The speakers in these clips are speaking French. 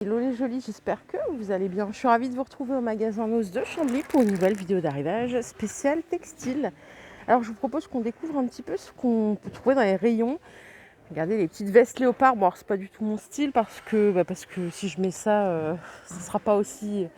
Hello les jolis, j'espère que vous allez bien. Je suis ravie de vous retrouver au magasin Noz de Chambly pour une nouvelle vidéo d'arrivage spéciale textile. Alors je vous propose qu'on découvre un petit peu ce qu'on peut trouver dans les rayons. Regardez les petites vestes léopard. Bon, c'est pas du tout mon style parce que si je mets ça, ce ne sera pas aussi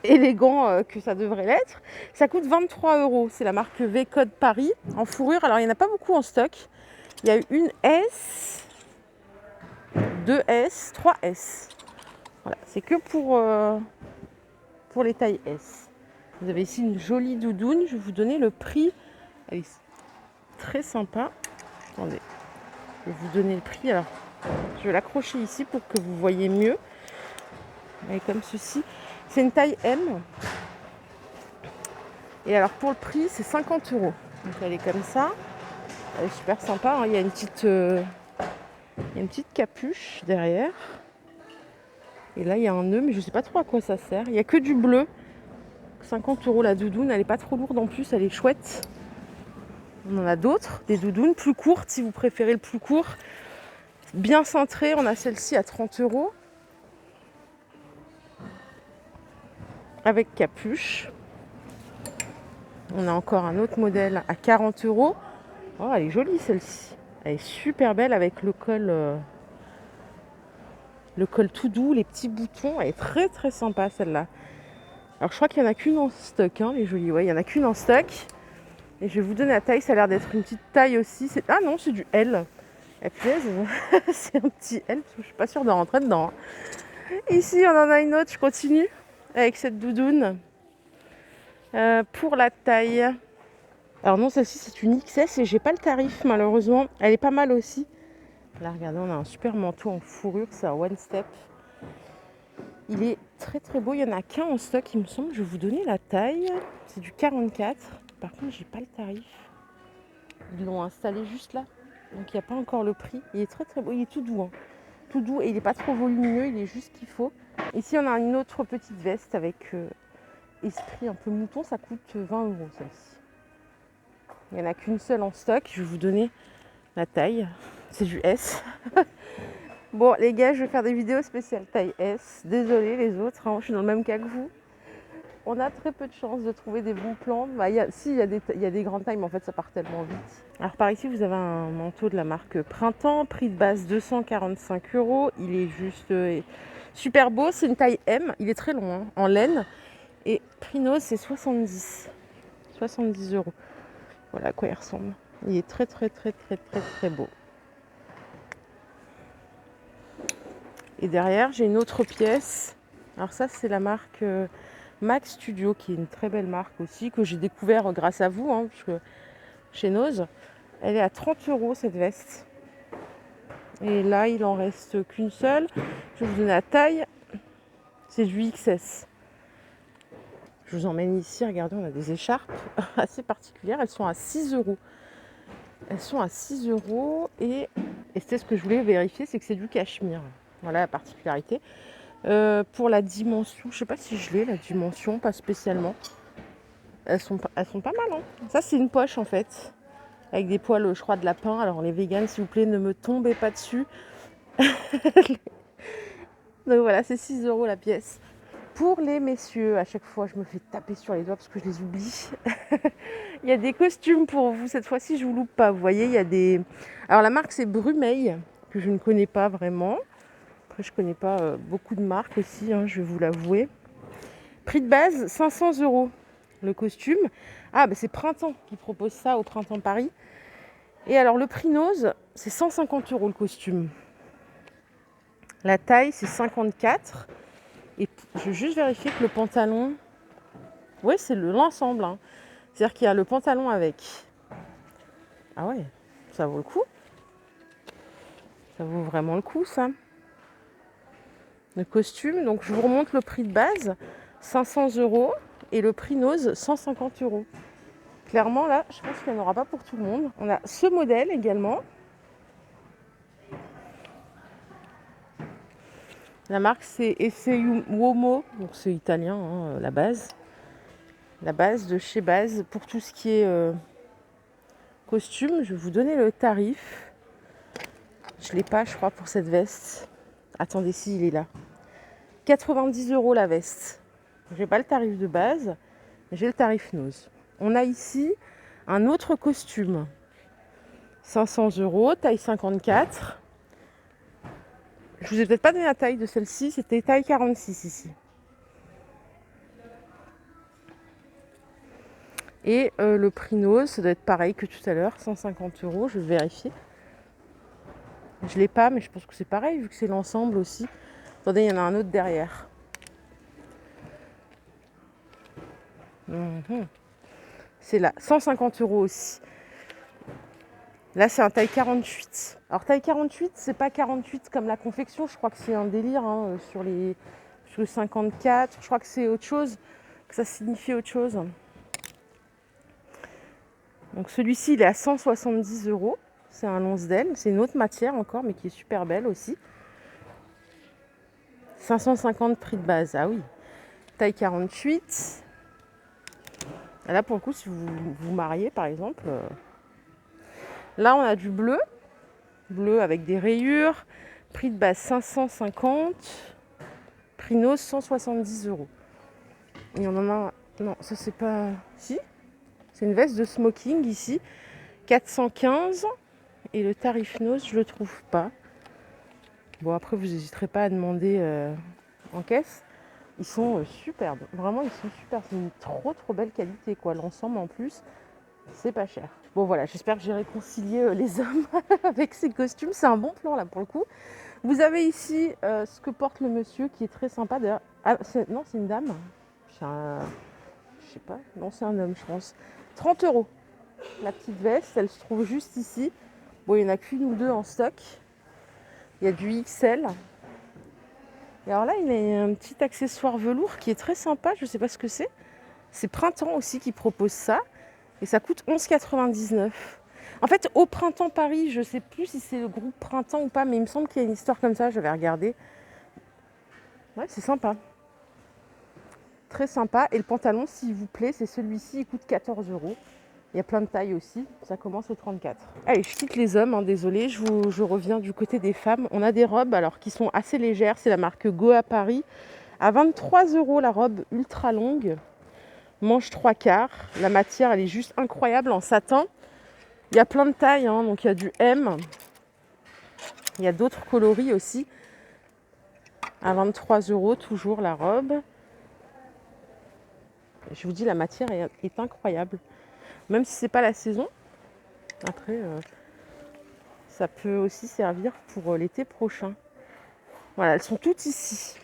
élégant que ça devrait l'être. Ça coûte 23 €. C'est la marque V-Code Paris en fourrure. Alors il n'y en a pas beaucoup en stock. Il y a une S, 2S, 3S. Voilà, c'est que pour les tailles S. Vous avez ici une jolie doudoune. Je vais vous donner le prix. Elle est très sympa. Attendez, je vais vous donner le prix. Alors, je vais l'accrocher ici pour que vous voyez mieux. Elle est comme ceci. C'est une taille M. Et alors, pour le prix, c'est 50 €. Donc, elle est comme ça. Elle est super sympa. Hein. Il y a une petite capuche derrière. Et là, il y a un nœud, mais je ne sais pas trop à quoi ça sert. Il n'y a que du bleu. 50 € la doudoune. Elle n'est pas trop lourde en plus. Elle est chouette. On en a d'autres, des doudounes plus courtes si vous préférez le plus court. Bien cintré, on a celle-ci à 30 € avec capuche. On a encore un autre modèle à 40 €. Oh, elle est jolie celle-ci. Elle est super belle avec le col tout doux, les petits boutons. Elle est très très sympa celle-là. Alors je crois qu'il n'y en a qu'une en stock, hein, les jolies. Ouais, il n'y en a qu'une en stock. Et je vais vous donner la taille, ça a l'air d'être une petite taille aussi. Ah non, c'est du L. Elle plaise, c'est un petit L, je suis pas sûre de rentrer dedans. Ici, on en a une autre, je continue avec cette doudoune. Pour la taille. Alors non, celle-ci, c'est une XS et j'ai pas le tarif, malheureusement. Elle est pas mal aussi. Là, regardez, on a un super manteau en fourrure, c'est un One Step. Il est très très beau, il n'y en a qu'un en stock, il me semble. Je vais vous donner la taille. C'est du 44. Par contre, j'ai pas le tarif. Ils l'ont installé juste là. Donc, il n'y a pas encore le prix. Il est très très beau, il est tout doux. Hein. Tout doux et il n'est pas trop volumineux, il est juste ce qu'il faut. Ici, on a une autre petite veste avec esprit un peu mouton, ça coûte 20 € celle-ci. Il n'y en a qu'une seule en stock, je vais vous donner la taille, c'est du S. Bon les gars, je vais faire des vidéos spéciales taille S, désolé les autres, hein, je suis dans le même cas que vous. On a très peu de chance de trouver des bons plans. Bah, il y a des grandes tailles, mais en fait ça part tellement vite. Alors par ici, vous avez un manteau de la marque Printemps, prix de base 245 €. Il est juste super beau, c'est une taille M, il est très long, hein, en laine. Et prix Noz, c'est 70 €. Voilà à quoi il ressemble. Il est très très très très très très beau. Et derrière, j'ai une autre pièce. Alors ça, c'est la marque Max Studio, qui est une très belle marque aussi, que j'ai découvert grâce à vous, hein, parce que chez Noz. Elle est à 30 € cette veste. Et là, il en reste qu'une seule. Je vais vous donner la taille. C'est du XS. Je vous emmène ici. Regardez, on a des écharpes assez particulières. Elles sont à 6 €. Elles sont à 6 € et c'est ce que je voulais vérifier, c'est que c'est du cachemire. Voilà la particularité. Pour la dimension, je ne sais pas si je l'ai, la dimension, pas spécialement. Elles sont pas mal. Hein. Ça, c'est une poche en fait. Avec des poils, je crois, de lapin. Alors les véganes, s'il vous plaît, ne me tombez pas dessus. Donc voilà, c'est 6 € la pièce. Pour les messieurs, à chaque fois, je me fais taper sur les doigts parce que je les oublie. Il y a des costumes pour vous. Cette fois-ci, je ne vous loupe pas. Vous voyez, il y a des... Alors la marque, c'est Brumeil, que je ne connais pas vraiment. Après, je ne connais pas beaucoup de marques aussi, hein, je vais vous l'avouer. Prix de base, 500 € le costume. Ah, bah, c'est Printemps qui propose ça au Printemps Paris. Et alors, le prix Noz, c'est 150 € le costume. La taille, c'est 54. Et je vais juste vérifier que le pantalon... Oui, c'est l'ensemble. Hein. C'est-à-dire qu'il y a le pantalon avec... Ah ouais, ça vaut le coup. Ça vaut vraiment le coup, ça. Le costume, donc je vous remonte le prix de base, 500 €. Et le prix Noz, 150 €. Clairement, là, je pense qu'il n'y en aura pas pour tout le monde. On a ce modèle également. La marque, c'est Esse Uomo. Donc, c'est italien, hein, la base. La base de chez Base. Pour tout ce qui est costume, je vais vous donner le tarif. Je ne l'ai pas, je crois, pour cette veste. Attendez, si, il est là. 90 € la veste. J'ai pas le tarif de base, mais j'ai le tarif nose. On a ici un autre costume. 500 €, taille 54. Je vous ai peut-être pas donné la taille de celle-ci, c'était taille 46 ici. Et le prix nose, ça doit être pareil que tout à l'heure, 150 €, je vais vérifier. Je ne l'ai pas, mais je pense que c'est pareil, vu que c'est l'ensemble aussi. Attendez, il y en a un autre derrière. C'est là, 150 € aussi. Là, c'est un taille 48. Alors, taille 48, c'est pas 48 comme la confection. Je crois que c'est un délire sur le 54. Je crois que c'est autre chose, que ça signifie autre chose. Donc, celui-ci, il est à 170 €. C'est un Lonsdale. C'est une autre matière encore, mais qui est super belle aussi. 550 prix de base. Ah oui. Taille 48. Et là, pour le coup, si vous vous mariez, par exemple... Là, on a du bleu. Bleu avec des rayures. Prix de base 550. Prix nose 170 €. Et on en a... Non, ça c'est pas... Si. C'est une veste de smoking ici. 415. Et le tarif nose, je le trouve pas. Bon, après, vous n'hésiterez pas à demander en caisse. Ils sont superbes. Vraiment, ils sont super. C'est une trop belle qualité, quoi. L'ensemble, en plus, c'est pas cher. Bon, voilà, j'espère que j'ai réconcilié les hommes avec ces costumes. C'est un bon plan, là, pour le coup. Vous avez ici ce que porte le monsieur, qui est très sympa. D'ailleurs, non, c'est une dame. Je sais pas. Non, c'est un homme, je pense. 30 €. La petite veste, elle se trouve juste ici. Bon, il n'y en a qu'une ou deux en stock. Il y a du XL. Et alors là, il y a un petit accessoire velours qui est très sympa. Je ne sais pas ce que c'est. C'est Printemps aussi qui propose ça. Et ça coûte 11,99 €. En fait, au Printemps Paris, je ne sais plus si c'est le groupe Printemps ou pas, mais il me semble qu'il y a une histoire comme ça. Je vais regarder. Ouais, c'est sympa. Très sympa. Et le pantalon, s'il vous plaît, c'est celui-ci. Il coûte 14 €. Il y a plein de tailles aussi. Ça commence au 34. Allez, je quitte les hommes, désolée. Je reviens du côté des femmes. On a des robes alors qui sont assez légères. C'est la marque Goa Paris. À 23 € la robe ultra longue. Manche 3/4. La matière, elle est juste incroyable en satin. Il y a plein de tailles. Donc il y a du M. Il y a d'autres coloris aussi. À 23 € toujours la robe. Je vous dis, la matière est incroyable. Même si c'est pas la saison, après, ça peut aussi servir pour l'été prochain. Voilà, elles sont toutes ici.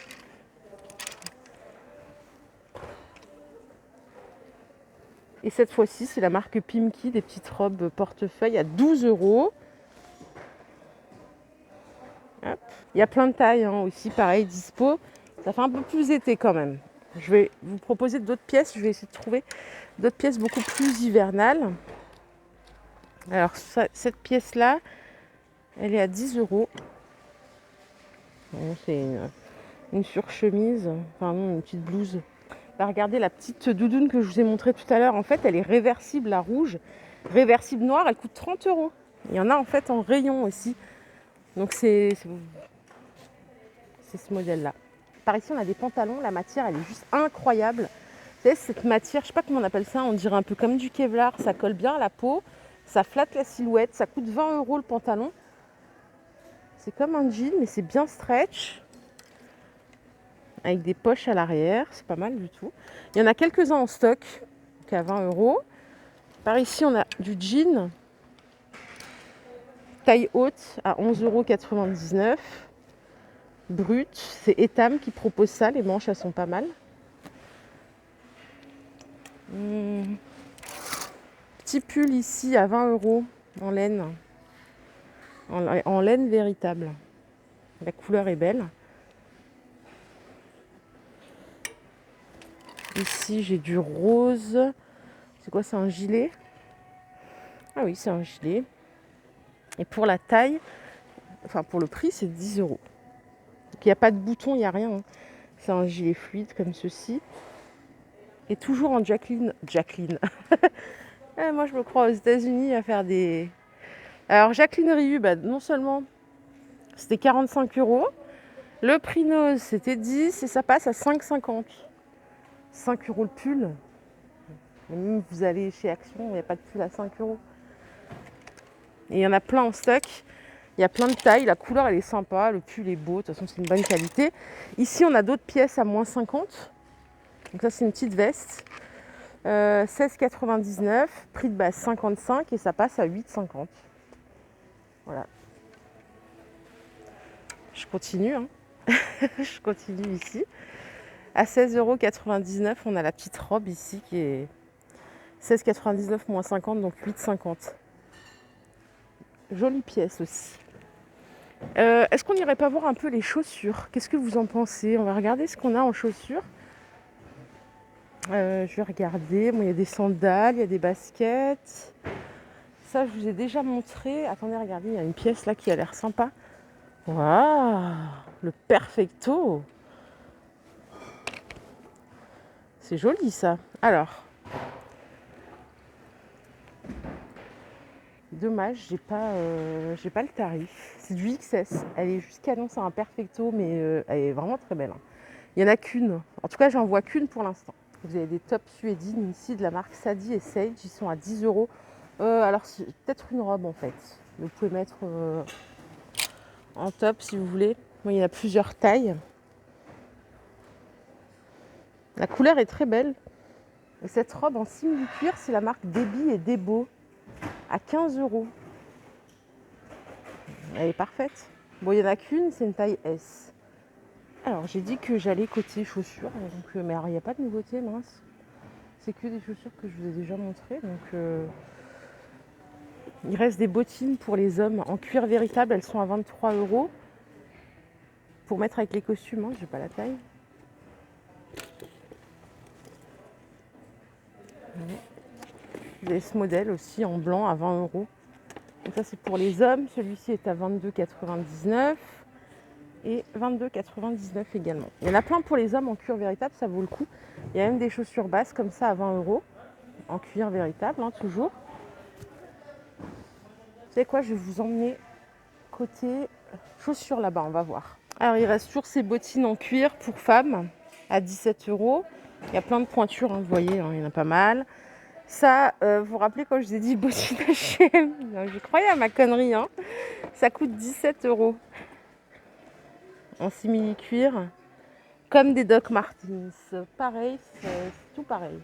Et cette fois-ci, c'est la marque Pimki, des petites robes portefeuille à 12 €. Hop. Il y a plein de tailles aussi, pareil, dispo. Ça fait un peu plus été quand même. Je vais vous proposer d'autres pièces. Je vais essayer de trouver d'autres pièces beaucoup plus hivernales. Alors, cette pièce-là, elle est à 10 €. Bon, c'est une surchemise, enfin non, une petite blouse. Là, regardez la petite doudoune que je vous ai montrée tout à l'heure. En fait, elle est réversible, la rouge. Réversible noire, elle coûte 30 €. Il y en a en fait en rayon aussi. Donc, c'est ce modèle-là. Par ici, on a des pantalons. La matière, elle est juste incroyable. Vous savez, cette matière, je ne sais pas comment on appelle ça. On dirait un peu comme du Kevlar. Ça colle bien à la peau. Ça flatte la silhouette. Ça coûte 20 € le pantalon. C'est comme un jean, mais c'est bien stretch. Avec des poches à l'arrière. C'est pas mal du tout. Il y en a quelques-uns en stock. Donc à 20 €. Par ici, on a du jean. Taille haute à 11,99 €. Brut. C'est Etam qui propose ça. Les manches, elles sont pas mal. Petit pull ici à 20 € en laine. En laine véritable. La couleur est belle. Ici, j'ai du rose. C'est quoi, c'est un gilet? Ah oui, c'est un gilet. Et pour la taille, enfin pour le prix, c'est 10 €. Donc il n'y a pas de bouton, il n'y a rien. C'est un gilet fluide comme ceci. Et toujours en Jacqueline. Moi, je me crois aux États-Unis à faire des... Alors, Jacqueline Rioux, non seulement c'était 45 €, Le prix Nose, c'était 10 et ça passe à 5,50. 5 € le pull. Et même vous allez chez Action, il n'y a pas de pull à 5 €. Et il y en a plein en stock. Il y a plein de tailles. La couleur, elle est sympa. Le pull est beau. De toute façon, c'est une bonne qualité. Ici, on a d'autres pièces à moins 50. Donc ça, c'est une petite veste. 16,99. Prix de base 55 et ça passe à 8,50. Voilà. Je continue. Hein. Je continue ici. À 16,99 €, on a la petite robe ici qui est 16,99 moins 50, donc 8,50. Jolie pièce aussi. Est-ce qu'on n'irait pas voir un peu les chaussures? Qu'est-ce que vous en pensez? On va regarder ce qu'on a en chaussures. Je vais regarder. Bon, il y a des sandales, il y a des baskets. Ça, je vous ai déjà montré. Attendez, regardez, il y a une pièce là qui a l'air sympa. Waouh, le Perfecto. C'est joli ça. Alors, dommage, j'ai pas le tarif. C'est du XS. Elle est jusqu'à non, c'est un Perfecto, mais elle est vraiment très belle. Hein. Il n'y en a qu'une. En tout cas, j'en vois qu'une pour l'instant. Vous avez des tops suédines ici de la marque Sadie et Sage. Ils sont à 10 €. Alors, c'est peut-être une robe en fait. Vous pouvez mettre en top si vous voulez. Bon, il y en a plusieurs tailles. La couleur est très belle. Et cette robe en simili-cuir, c'est la marque Debbie et Debo à 15 €. Elle est parfaite. Bon, il n'y en a qu'une, c'est une taille S. Alors, j'ai dit que j'allais côté chaussures. Donc, mais alors, il n'y a pas de nouveauté, mince. C'est que des chaussures que je vous ai déjà montrées. Donc, il reste des bottines pour les hommes en cuir véritable. Elles sont à 23 € pour mettre avec les costumes. Hein, j'ai pas la taille. Vous avez ce modèle aussi en blanc à 20 €. Donc ça, c'est pour les hommes. Celui-ci est à 22,99 € et 22,99 € également. Il y en a plein pour les hommes en cuir véritable, ça vaut le coup. Il y a même des chaussures basses comme ça à 20 € en cuir véritable, hein, toujours. Vous savez quoi, je vais vous emmener côté chaussures là-bas, on va voir. Alors, il reste toujours ces bottines en cuir pour femmes à 17 €. Il y a plein de pointures, hein, vous voyez, hein, il y en a pas mal. Ça, vous vous rappelez quand je vous ai dit bottines H&M? Je croyais à ma connerie. Hein. Ça coûte 17 € en simili-cuir, comme des Doc Martens. Pareil, c'est tout pareil.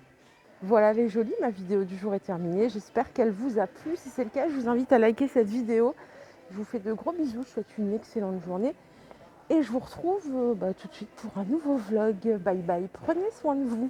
Voilà les jolis, ma vidéo du jour est terminée. J'espère qu'elle vous a plu. Si c'est le cas, je vous invite à liker cette vidéo. Je vous fais de gros bisous, je vous souhaite une excellente journée. Et je vous retrouve tout de suite pour un nouveau vlog. Bye bye, prenez soin de vous.